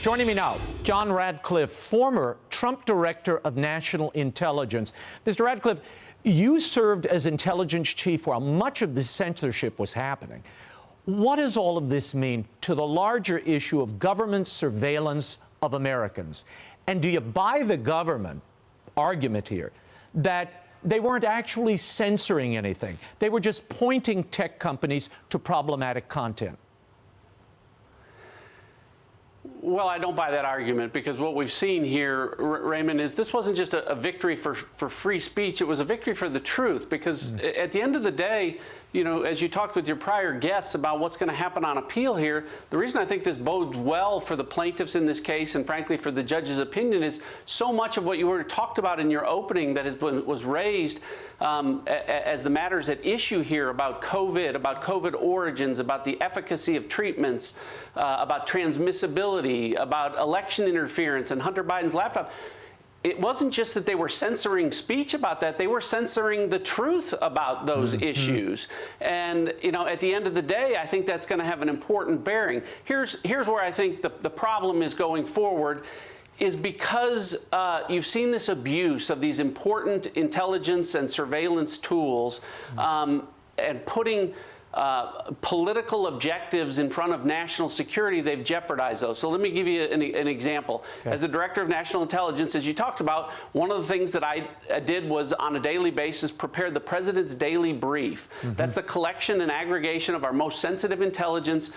Joining me now, John Ratcliffe, former Trump Director of National Intelligence. Mr. Ratcliffe, you served as intelligence chief while much of the censorship was happening. What does all of this mean to the larger issue of government surveillance of Americans? And do you buy the government argument here that they weren't actually censoring anything? They were just pointing tech companies to problematic content. Well, I don't buy that argument, because what we've seen here, Raymond, is this wasn't just a victory for free speech. It was a victory for the truth, because at the end of the day, you know, as you talked with your prior guests about what's going to happen on appeal here, the reason I think this bodes well for the plaintiffs in this case and, frankly, for the judge's opinion is so much of what you talked about in your opening that was raised as the matters at issue here about COVID origins, about the efficacy of treatments, about transmissibility, about election interference and Hunter Biden's laptop. It wasn't just that they were censoring speech about that, they were censoring the truth about those issues. And, you know, at the end of the day, I think that's going to have an important bearing. Here's where I think the problem is going forward, is because you've seen this abuse of these important intelligence and surveillance tools and putting political objectives in front of national security. They've jeopardized those. So let me give you an example. Okay. As the Director of National Intelligence, as you talked about, one of the things that I did was on a daily basis prepare the President's Daily Brief. That's the collection and aggregation of our most sensitive intelligence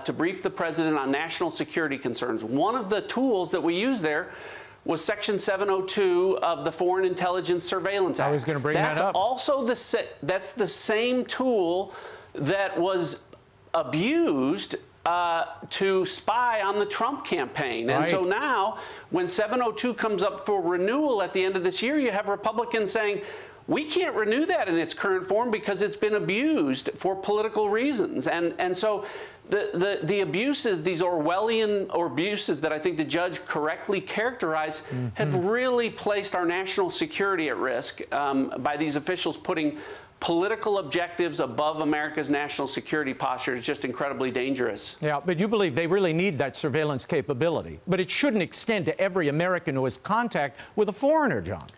to brief the President on national security concerns. One of the tools that we use there was Section 702 of the Foreign Intelligence Surveillance Act. I was going to bring that up. That's the same tool that was abused to spy on the Trump campaign. And so now, when 702 comes up for renewal at the end of this year, you have Republicans saying, we can't renew that in its current form because it's been abused for political reasons. And so the abuses, these Orwellian abuses that I think the judge correctly characterized, have really placed our national security at risk by these officials putting political objectives above America's national security posture. Is just incredibly dangerous. Yeah, but you believe they really need that surveillance capability. But it shouldn't extend to every American who has contact with a foreigner, John.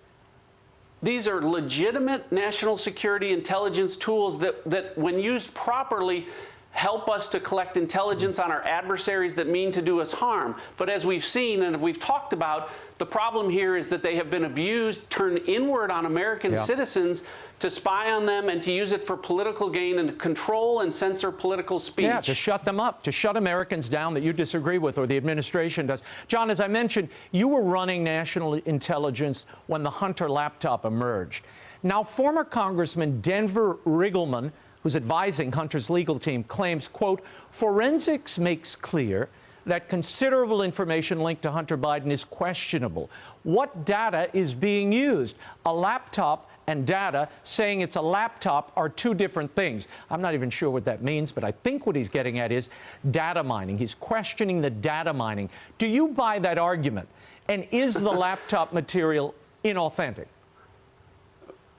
These are legitimate national security intelligence tools that when used properly, help us to collect intelligence on our adversaries that mean to do us harm. But as we've seen and we've talked about, the problem here is that they have been abused, turned inward on American citizens to spy on them and to use it for political gain and to control and censor political speech. Yeah, to shut them up, to shut Americans down that you disagree with or the administration does. John, as I mentioned, you were running national intelligence when the Hunter laptop emerged. Now, former Congressman Denver Riggleman, who's advising Hunter's legal team, claims, quote, forensics makes clear that considerable information linked to Hunter Biden is questionable. What data is being used? A laptop and data. Saying it's a laptop are two different things. I'm not even sure what that means, but I think what he's getting at is data mining. He's questioning the data mining. Do you buy that argument? And is the laptop material inauthentic?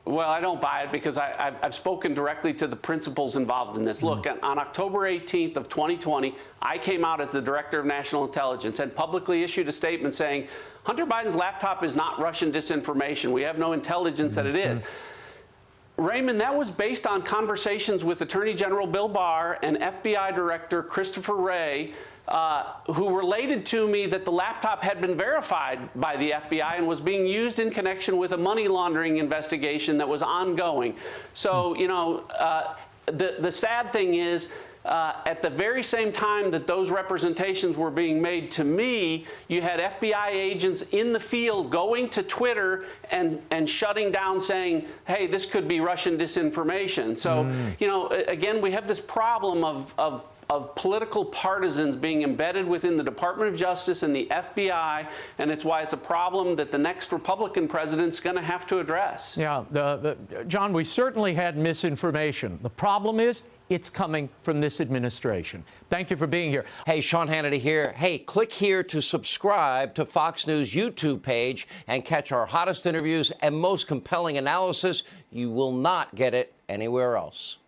Well, I don't buy it because I've spoken directly to the principals involved in this. Look, on October 18th of 2020, I came out as the Director of National Intelligence and publicly issued a statement saying, Hunter Biden's laptop is not Russian disinformation. We have no intelligence that it is. Raymond, that was based on conversations with Attorney General Bill Barr and FBI Director Christopher Wray, who related to me that the laptop had been verified by the FBI and was being used in connection with a money laundering investigation that was ongoing. So, you know, the sad thing is, at the very same time that those representations were being made to me, you had FBI agents in the field going to Twitter and shutting down, saying, hey, this could be Russian disinformation. So, you know, again, we have this problem of political partisans being embedded within the Department of Justice and the FBI, and it's why it's a problem that the next Republican president's going to have to address. Yeah, John, we certainly had misinformation. The problem is it's coming from this administration. Thank you for being here. Hey, Sean Hannity here. Hey, click here to subscribe to Fox News YouTube page and catch our hottest interviews and most compelling analysis. You will not get it anywhere else.